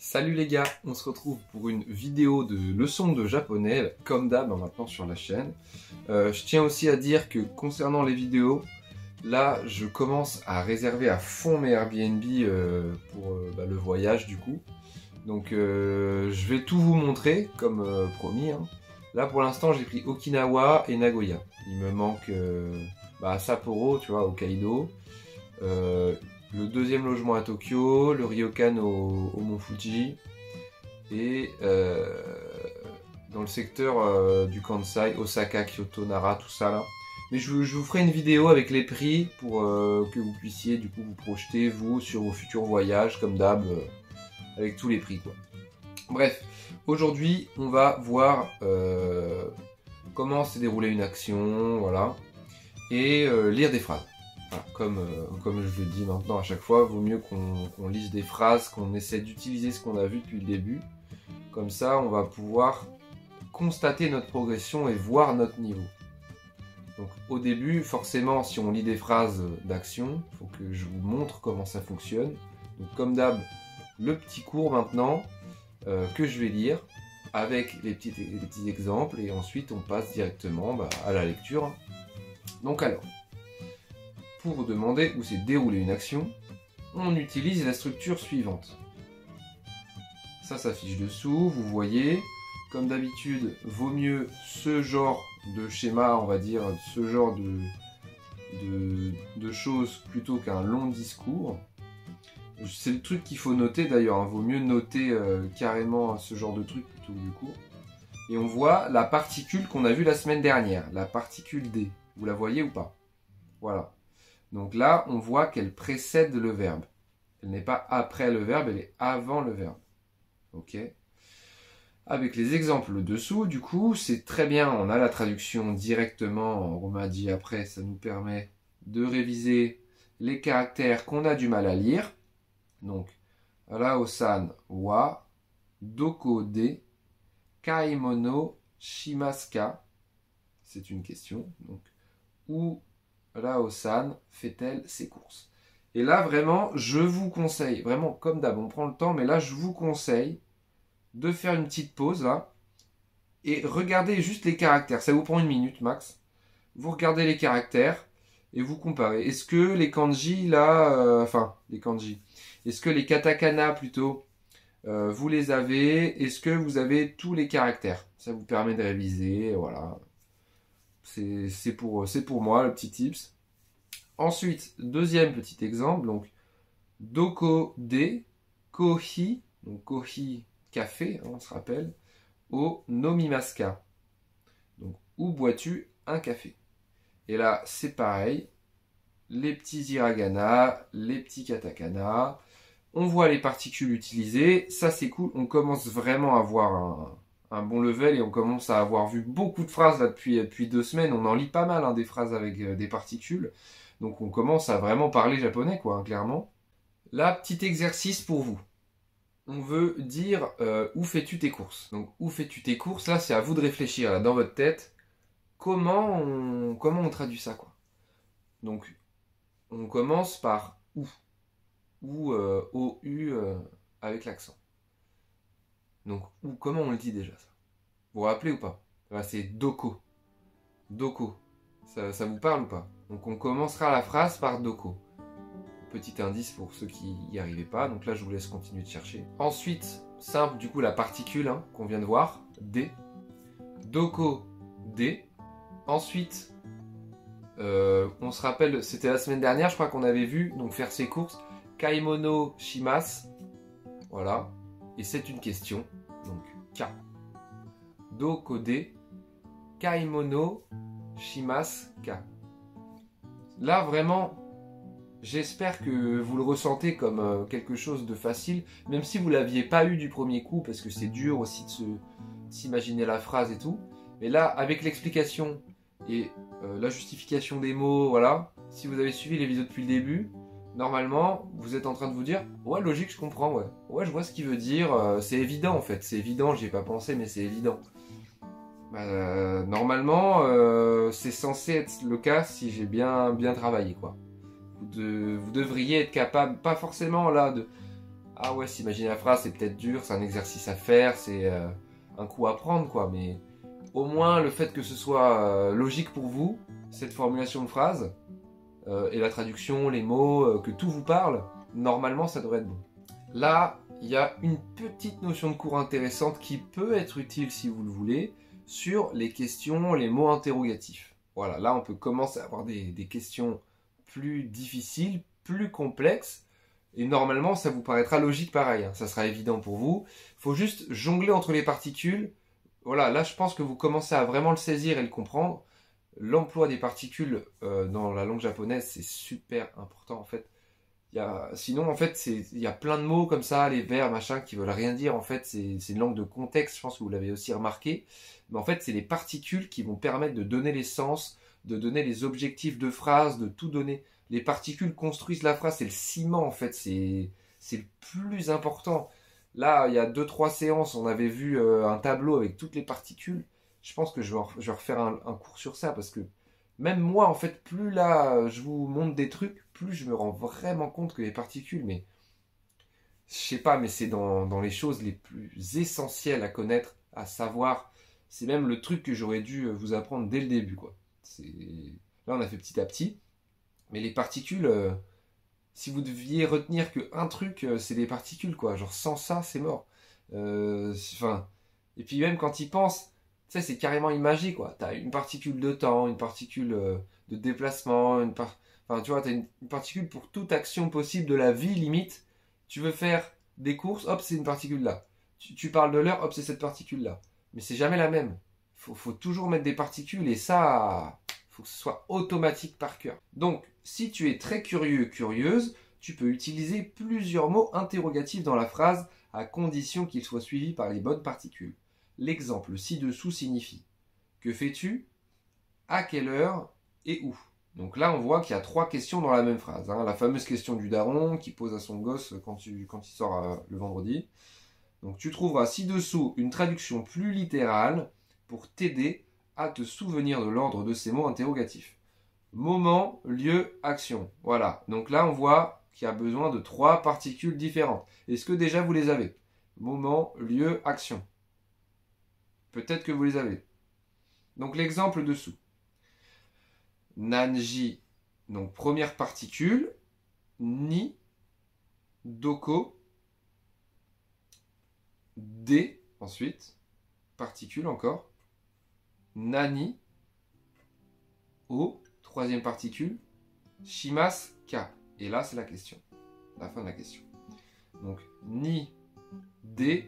Salut les gars, on se retrouve pour une vidéo de leçon de japonais, comme d'hab maintenant sur la chaîne. Je tiens aussi à dire que concernant les vidéos, là je commence à réserver à fond mes Airbnb pour le voyage du coup. Donc je vais tout vous montrer comme promis. Hein. Là pour l'instant j'ai pris Okinawa et Nagoya. Il me manque Sapporo, tu vois, Hokkaido. Le deuxième logement à Tokyo, le ryokan au Mont Fuji et dans le secteur du Kansai, Osaka, Kyoto, Nara, tout ça là. Mais je vous ferai une vidéo avec les prix pour que vous puissiez du coup vous projeter vous sur vos futurs voyages comme d'hab avec tous les prix quoi. Bref, aujourd'hui on va voir comment s'est déroulée une action, voilà, et lire des phrases. Voilà, comme je le dis maintenant à chaque fois, vaut mieux qu'on lise des phrases, qu'on essaie d'utiliser ce qu'on a vu depuis le début. Comme ça, on va pouvoir constater notre progression et voir notre niveau. Donc au début, forcément, si on lit des phrases d'action, il faut que je vous montre comment ça fonctionne. Donc comme d'hab, le petit cours maintenant que je vais lire avec les petits exemples et ensuite on passe directement à la lecture. Donc alors, pour demander où s'est déroulée une action, on utilise la structure suivante. Ça s'affiche dessous, vous voyez. Comme d'habitude, vaut mieux ce genre de schéma, on va dire, ce genre de choses plutôt qu'un long discours. C'est le truc qu'il faut noter d'ailleurs, hein. Vaut mieux noter carrément ce genre de truc plutôt que du cours. Et on voit la particule qu'on a vue la semaine dernière, la particule D. Vous la voyez ou pas? Voilà. Donc là, on voit qu'elle précède le verbe. Elle n'est pas après le verbe, elle est avant le verbe. Ok. Avec les exemples dessous, du coup, c'est très bien. On a la traduction directement. On m'a dit après, ça nous permet de réviser les caractères qu'on a du mal à lire. Donc, Rao-san wa doko de kaimono shimasu ka? C'est une question. Donc, où Rao-san fait-elle ses courses? Et là, vraiment, je vous conseille, vraiment comme d'hab, on prend le temps, mais là, je vous conseille de faire une petite pause, là, et regardez juste les caractères. Ça vous prend 1 minute, max. Vous regardez les caractères, et vous comparez. Est-ce que les kanji, là, les kanji, est-ce que les katakana, plutôt, vous les avez? Est-ce que vous avez tous les caractères? Ça vous permet de réviser, voilà. C'est pour moi, le petit tips. Ensuite, deuxième petit exemple, donc doko de kohi, donc kohi, café, hein, on se rappelle, au nomimasu ka. Donc, où bois-tu un café? Et là, c'est pareil, les petits hiragana, les petits katakana, on voit les particules utilisées, ça c'est cool, on commence vraiment à avoir un bon level et on commence à avoir vu beaucoup de phrases là depuis 2 semaines. On en lit pas mal, hein, des phrases avec des particules. Donc on commence à vraiment parler japonais, quoi, hein, clairement. Là, petit exercice pour vous. On veut dire où fais-tu tes courses? Donc où fais-tu tes courses? Là, c'est à vous de réfléchir là, dans votre tête. Comment on traduit ça, quoi? Donc on commence par où? Ou OU avec l'accent. Donc, comment on le dit déjà ça? Vous vous rappelez ou pas? C'est doko. Doko. Ça vous parle ou pas? Donc on commencera la phrase par doko. Petit indice pour ceux qui n'y arrivaient pas. Donc là je vous laisse continuer de chercher. Ensuite, simple du coup la particule, hein, qu'on vient de voir. D. Doko, D. Ensuite, on se rappelle, c'était la semaine dernière, je crois qu'on avait vu, donc faire ses courses. Kaimono shimasu. Voilà. Et c'est une question, donc ka. Doko de kaimono shimasu ka. Là vraiment, j'espère que vous le ressentez comme quelque chose de facile, même si vous ne l'aviez pas eu du premier coup, parce que c'est dur aussi de s'imaginer la phrase et tout. Mais là, avec l'explication et la justification des mots, voilà, si vous avez suivi les vidéos depuis le début, normalement, vous êtes en train de vous dire « Ouais, logique, je comprends, ouais. Ouais, je vois ce qu'il veut dire. C'est évident, en fait. C'est évident, j'y ai pas pensé, mais c'est évident. » Normalement, c'est censé être le cas si j'ai bien travaillé, quoi. Vous devriez être capable, pas forcément là, ah ouais, s'imaginer la phrase, c'est peut-être dur, c'est un exercice à faire, c'est un coup à prendre, quoi. Mais au moins, le fait que ce soit logique pour vous, cette formulation de phrase, et la traduction, les mots, que tout vous parle, normalement, ça devrait être bon. Là, il y a une petite notion de cours intéressante qui peut être utile si vous le voulez, sur les questions, les mots interrogatifs. Voilà, là, on peut commencer à avoir des questions plus difficiles, plus complexes, et normalement, ça vous paraîtra logique pareil, hein. Ça sera évident pour vous. Il faut juste jongler entre les particules. Voilà, là, je pense que vous commencez à vraiment le saisir et le comprendre. L'emploi des particules dans la langue japonaise, c'est super important en fait. Sinon, en fait, il y a plein de mots comme ça, les verbes, machin, qui veulent rien dire. En fait, c'est une langue de contexte, je pense que vous l'avez aussi remarqué. Mais en fait, c'est les particules qui vont permettre de donner les sens, de donner les objectifs de phrase, de tout donner. Les particules construisent la phrase, c'est le ciment, en fait, c'est le plus important. Là, il y a 2-3 séances, on avait vu un tableau avec toutes les particules. Je pense que je vais refaire un cours sur ça, parce que même moi, en fait, plus là, je vous montre des trucs, plus je me rends vraiment compte que les particules, mais je sais pas, mais c'est dans les choses les plus essentielles à connaître, à savoir. C'est même le truc que j'aurais dû vous apprendre dès le début, quoi. Là, on a fait petit à petit, mais les particules, si vous deviez retenir qu'un truc, c'est les particules, quoi. Genre sans ça, c'est mort. Enfin, et puis même quand ils pensent, tu sais, c'est carrément imagé, quoi. T'as une particule de temps, une particule de déplacement, enfin, tu vois, t'as une particule pour toute action possible de la vie, limite. Tu veux faire des courses, hop, c'est une particule là. Tu parles de l'heure, hop, c'est cette particule là. Mais c'est jamais la même. Faut toujours mettre des particules et ça, faut que ce soit automatique par cœur. Donc, si tu es très curieux, curieuse, tu peux utiliser plusieurs mots interrogatifs dans la phrase à condition qu'ils soient suivis par les bonnes particules. L'exemple ci-dessous signifie: que fais-tu? À quelle heure? Et où? Donc là, on voit qu'il y a 3 questions dans la même phrase, hein. La fameuse question du daron qui pose à son gosse quand il sort le vendredi. Donc tu trouveras ci-dessous une traduction plus littérale pour t'aider à te souvenir de l'ordre de ces mots interrogatifs. Moment, lieu, action. Voilà. Donc là, on voit qu'il y a besoin de 3 particules différentes. Est-ce que déjà vous les avez? Moment, lieu, action. Peut-être que vous les avez. Donc l'exemple dessous. Nanji, donc première particule. Ni, doko. De, ensuite. Particule encore. Nani. O, troisième particule. Shimas, ka. Et là, c'est la question. La fin de la question. Donc, ni, de,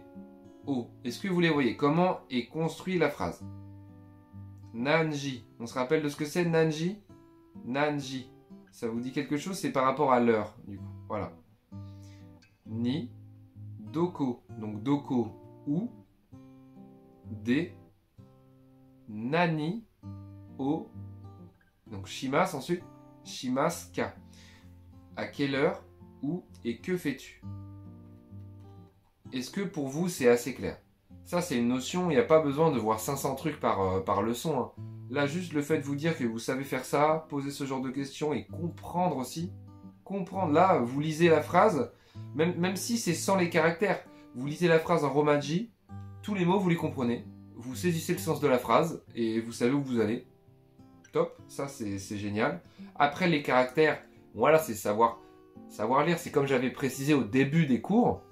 o. Est-ce que vous les voyez? Comment est construite la phrase? Nanji. On se rappelle de ce que c'est, Nanji? Nanji. Ça vous dit quelque chose? C'est par rapport à l'heure, du coup. Voilà. Ni, doko. Donc, doko, ou. De, nani, o. Donc, shimas, ensuite. Shimas, ka. À quelle heure? Où? Et que fais-tu? Est-ce que pour vous, c'est assez clair? Ça, c'est une notion, il n'y a pas besoin de voir 500 trucs par leçon, hein. Là, juste le fait de vous dire que vous savez faire ça, poser ce genre de questions et comprendre aussi. Comprendre, là, vous lisez la phrase, même si c'est sans les caractères, vous lisez la phrase en romaji, tous les mots, vous les comprenez. Vous saisissez le sens de la phrase et vous savez où vous allez. Top, ça, c'est génial. Après, les caractères, voilà, c'est savoir lire. C'est comme j'avais précisé au début des cours.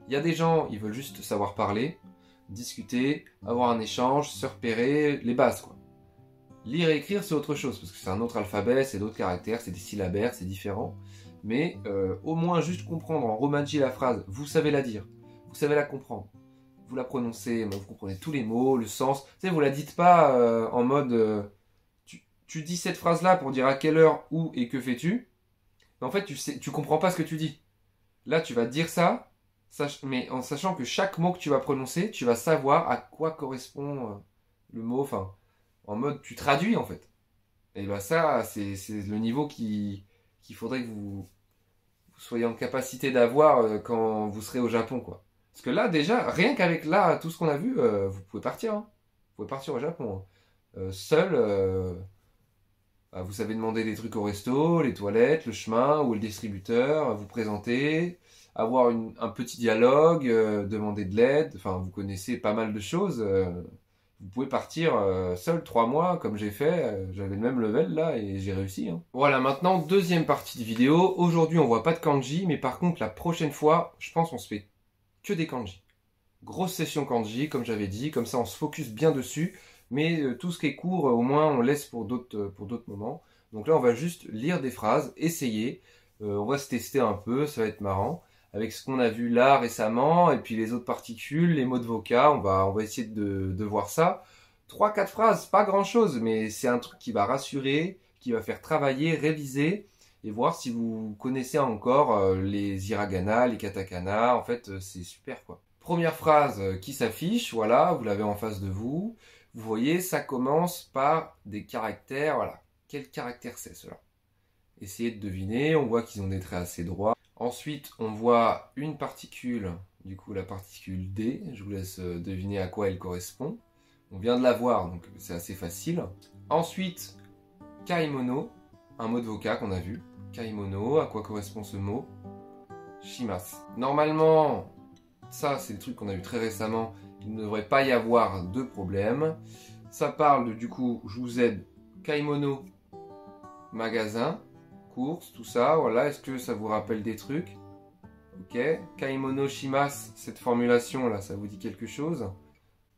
Il y a des gens, ils veulent juste savoir parler, discuter, avoir un échange, se repérer, les bases, quoi. Lire et écrire, c'est autre chose, parce que c'est un autre alphabet, c'est d'autres caractères, c'est des syllabaires, c'est différent. Mais au moins juste comprendre en romaji la phrase, vous savez la dire, vous savez la comprendre. Vous la prononcez, vous comprenez tous les mots, le sens. Tu sais, vous la dites pas en mode... tu dis cette phrase-là pour dire à quelle heure, où et que fais-tu. Mais en fait, tu comprends pas ce que tu dis. Là, tu vas dire ça, mais en sachant que chaque mot que tu vas prononcer, tu vas savoir à quoi correspond le mot. Enfin, en mode, tu traduis en fait. Et bien ça, c'est le niveau qu'il faudrait que vous soyez en capacité d'avoir quand vous serez au Japon, quoi. Parce que là, déjà, rien qu'avec là, tout ce qu'on a vu, vous pouvez partir, hein. Vous pouvez partir au Japon, hein. Seul, vous savez demander des trucs au resto, les toilettes, le chemin ou le distributeur, vous présenter, avoir un petit dialogue, demander de l'aide, enfin vous connaissez pas mal de choses. Vous pouvez partir seul 3 mois comme j'ai fait, j'avais le même level là et j'ai réussi. Hein. Voilà, maintenant deuxième partie de vidéo. Aujourd'hui on voit pas de kanji, mais par contre la prochaine fois, je pense on se fait que des kanji. Grosse session kanji comme j'avais dit, comme ça on se focus bien dessus, mais tout ce qui est court au moins on laisse pour d'autres moments. Donc là on va juste lire des phrases, essayer, on va se tester un peu, ça va être marrant. Avec ce qu'on a vu là récemment, et puis les autres particules, les mots de vocab, on va essayer de voir ça. 3-4 phrases, pas grand chose, mais c'est un truc qui va rassurer, qui va faire travailler, réviser, et voir si vous connaissez encore les hiragana, les katakana, en fait c'est super quoi. Première phrase qui s'affiche, voilà, vous l'avez en face de vous. Vous voyez, ça commence par des caractères, voilà. Quel caractère c'est cela? Essayez de deviner, on voit qu'ils ont des traits assez droits. Ensuite, on voit une particule, du coup la particule D. Je vous laisse deviner à quoi elle correspond. On vient de la voir, donc c'est assez facile. Ensuite, kaimono, un mot de vocab qu'on a vu. Kaimono, à quoi correspond ce mot? Shimasu. Normalement, ça c'est le truc qu'on a vu très récemment, il ne devrait pas y avoir de problème. Ça parle de, du coup, je vous aide, kaimono, magasin, course, tout ça, voilà, est-ce que ça vous rappelle des trucs? Ok, kaimono shimasu, cette formulation là, ça vous dit quelque chose?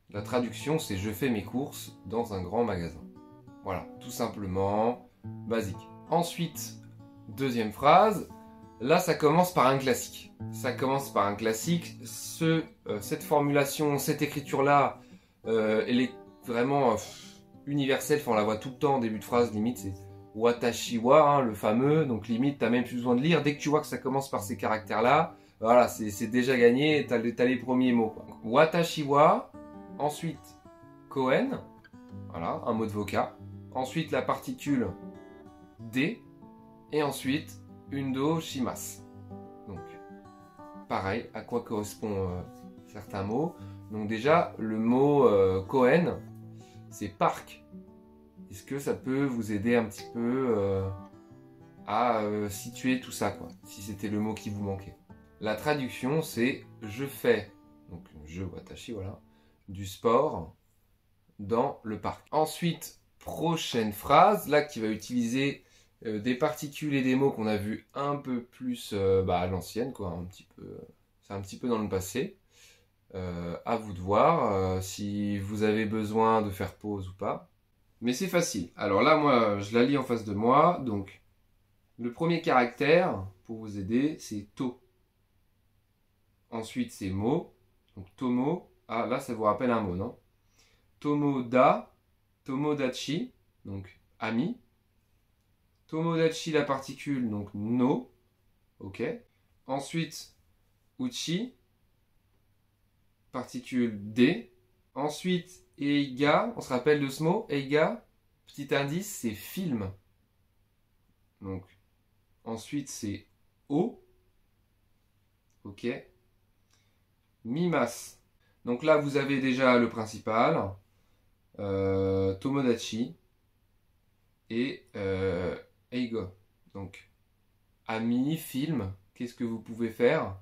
La traduction c'est je fais mes courses dans un grand magasin. Voilà, tout simplement, basique. Ensuite, deuxième phrase, là ça commence par un classique. Ça commence par un classique, cette formulation, cette écriture là, elle est vraiment universelle, enfin, on la voit tout le temps en début de phrase, limite c'est Watashi wa, hein, le fameux, donc limite t'as même plus besoin de lire, dès que tu vois que ça commence par ces caractères là, voilà, c'est déjà gagné, t'as les premiers mots. Quoi. Watashi wa, ensuite koen, voilà, un mot de vocab, ensuite la particule D, et ensuite undo shimasu. Donc pareil, à quoi correspondent certains mots. Donc déjà, le mot koen, c'est parc. Est-ce que ça peut vous aider un petit peu à situer tout ça, quoi, si c'était le mot qui vous manquait? La traduction, c'est je fais, donc je watashi, voilà, du sport dans le parc. Ensuite, prochaine phrase, là qui va utiliser des particules et des mots qu'on a vu un peu plus à l'ancienne, quoi, un petit peu, c'est un petit peu dans le passé. À vous de voir si vous avez besoin de faire pause ou pas. Mais c'est facile. Alors là, moi, je la lis en face de moi. Donc, le premier caractère, pour vous aider, c'est to. Ensuite, c'est mo. Donc, tomo. Ah, là, ça vous rappelle un mot, non? Tomoda, tomodachi, donc ami. Tomodachi, la particule, donc no. Ok. Ensuite, uchi, particule D. Ensuite, eiga, on se rappelle de ce mot, eiga, petit indice, c'est film. Donc, ensuite, c'est O. Ok. Mimas. Donc là, vous avez déjà le principal. Tomodachi. Et eigo. Donc, ami, film. Qu'est-ce que vous pouvez faire?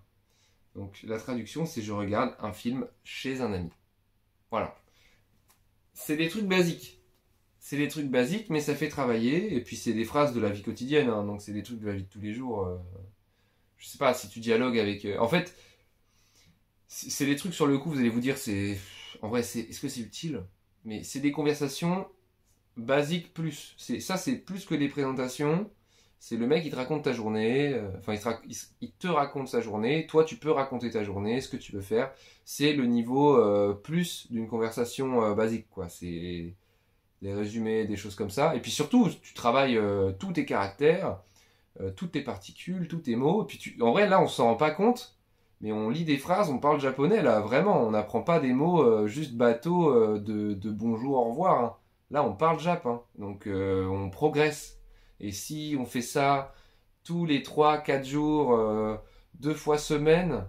Donc, la traduction, c'est je regarde un film chez un ami. Voilà. C'est des trucs basiques. C'est des trucs basiques, mais ça fait travailler. Et puis, c'est des phrases de la vie quotidienne. Hein, donc, c'est des trucs de la vie de tous les jours. Je sais pas, si tu dialogues avec... en fait, c'est des trucs sur le coup, vous allez vous dire, c'est... En vrai, est-ce que c'est utile? Mais c'est des conversations basiques plus. Ça, c'est plus que des présentations. C'est le mec qui te raconte ta journée, enfin il te raconte sa journée, toi tu peux raconter ta journée, ce que tu peux faire. C'est le niveau plus d'une conversation basique, quoi. C'est des résumés, des choses comme ça. Et puis surtout, tu travailles tous tes caractères, toutes tes particules, tous tes mots. Et puis en vrai, là, on s'en rend pas compte, mais on lit des phrases, on parle japonais, là, vraiment. On n'apprend pas des mots juste bateau de bonjour, au revoir. Hein. Là, on parle jap, hein. Donc on progresse. Et si on fait ça tous les 3-4 jours, 2 fois semaine,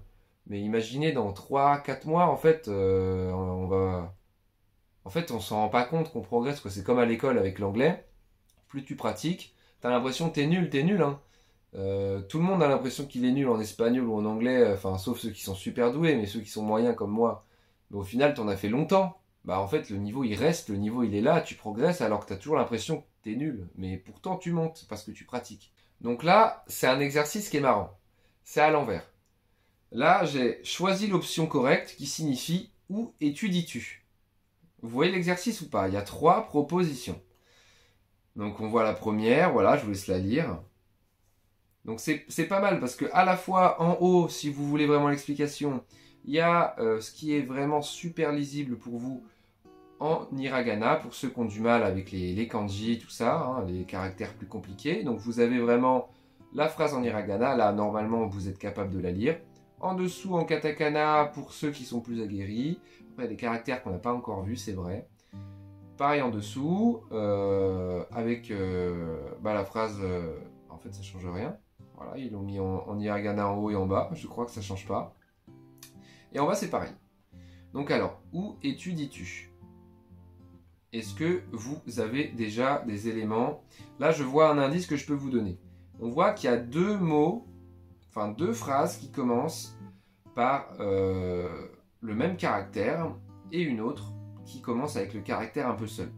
mais imaginez dans 3-4 mois, en fait, on va... En fait, on s'en rend pas compte qu'on progresse, quoi. C'est comme à l'école avec l'anglais. Plus tu pratiques, t'as l'impression que t'es nul, hein. Tout le monde a l'impression qu'il est nul en espagnol ou en anglais, enfin sauf ceux qui sont super doués, mais ceux qui sont moyens comme moi. Mais au final, t'en as fait longtemps. Bah en fait, le niveau il reste, le niveau il est là, tu progresses alors que t'as toujours l'impression que t'es nul. Mais pourtant tu montes parce que tu pratiques. Donc là, c'est un exercice qui est marrant. C'est à l'envers. Là, j'ai choisi l'option correcte qui signifie où étudies-tu. Vous voyez l'exercice ou pas? Il y a 3 propositions. Donc on voit la première, voilà, je vous laisse la lire. Donc c'est pas mal parce que à la fois en haut, si vous voulez vraiment l'explication, il y a ce qui est vraiment super lisible pour vous en hiragana, pour ceux qui ont du mal avec les kanji, tout ça, hein, les caractères plus compliqués. Donc vous avez vraiment la phrase en hiragana, là normalement vous êtes capable de la lire. En dessous en katakana pour ceux qui sont plus aguerris. Après des caractères qu'on n'a pas encore vus, c'est vrai. Pareil en dessous, avec la phrase, en fait ça change rien. Voilà, ils l'ont mis en hiragana en haut et en bas, je crois que ça change pas. Et en bas c'est pareil. Donc alors, où étudies-tu? Est-ce que vous avez déjà des éléments? Là je vois un indice que je peux vous donner. On voit qu'il y a 2 mots, enfin 2 phrases qui commencent par le même caractère et une autre qui commence avec le caractère un peu seul.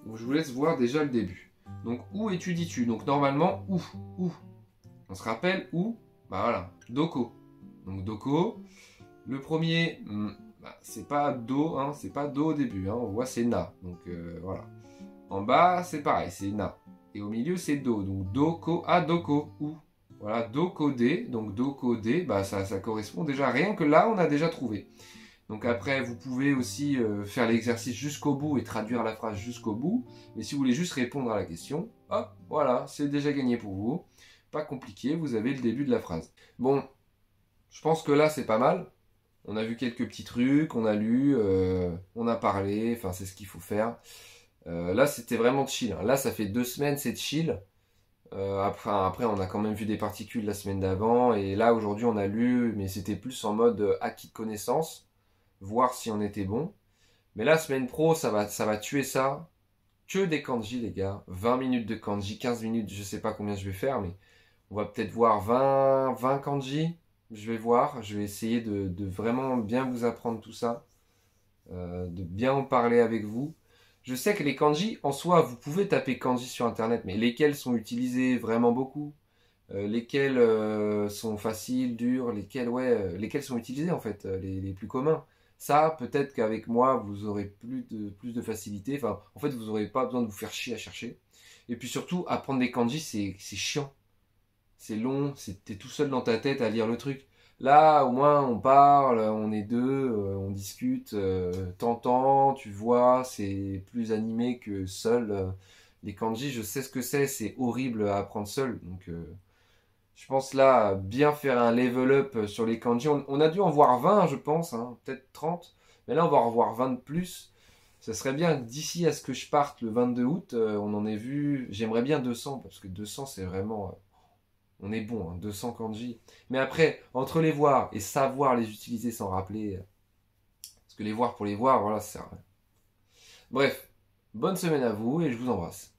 Donc je vous laisse voir déjà le début. Donc où étudies-tu? Donc normalement où? On se rappelle où? Bah voilà, doko. Donc doko. Le premier, c'est pas do, hein, c'est pas do au début, hein, on voit c'est na. Donc voilà. En bas c'est pareil, c'est na. Et au milieu c'est do. Donc doko, doko, où? Voilà, doko de. Donc doko de, bah ça correspond déjà. Rien que là on a déjà trouvé. Donc après, vous pouvez aussi faire l'exercice jusqu'au bout et traduire la phrase jusqu'au bout. Mais si vous voulez juste répondre à la question, hop, voilà, c'est déjà gagné pour vous. Pas compliqué, vous avez le début de la phrase. Bon, je pense que là, c'est pas mal. On a vu quelques petits trucs, on a lu, on a parlé, enfin, c'est ce qu'il faut faire. Là, c'était vraiment chill. Hein. Là, ça fait 2 semaines, c'est chill. Après, on a quand même vu des particules la semaine d'avant. Et là, aujourd'hui, on a lu, mais c'était plus en mode acquis de connaissance. Voir si on était bon. Mais la semaine pro, ça va tuer ça. Que des kanji, les gars. 20 minutes de kanji, 15 minutes, je sais pas combien je vais faire, mais on va peut-être voir 20 kanji. Je vais voir, je vais essayer de vraiment bien vous apprendre tout ça. De bien en parler avec vous. Je sais que les kanji, en soi, vous pouvez taper kanji sur internet, mais lesquels sont utilisés vraiment beaucoup? Lesquels sont faciles, durs, lesquels sont utilisés en fait, les plus communs. Ça, peut-être qu'avec moi, vous aurez plus de facilité. Enfin, en fait, vous n'aurez pas besoin de vous faire chier à chercher. Et puis surtout, apprendre des kanji, c'est chiant. C'est long, t'es tout seul dans ta tête à lire le truc. Là, au moins, on parle, on est deux, on discute, t'entends, tu vois, c'est plus animé que seul. Les kanji, je sais ce que c'est horrible à apprendre seul. Donc, je pense là, bien faire un level up sur les kanji. On a dû en voir 20, je pense, hein, peut-être 30. Mais là, on va en voir 20 de plus. Ça serait bien que d'ici à ce que je parte le 22 août, on en ait vu. J'aimerais bien 200, parce que 200, c'est vraiment. On est bon, hein, 200 kanji. Mais après, entre les voir et savoir les utiliser sans rappeler. Parce que les voir pour les voir, voilà, ça sert à rien. Bref, bonne semaine à vous et je vous embrasse.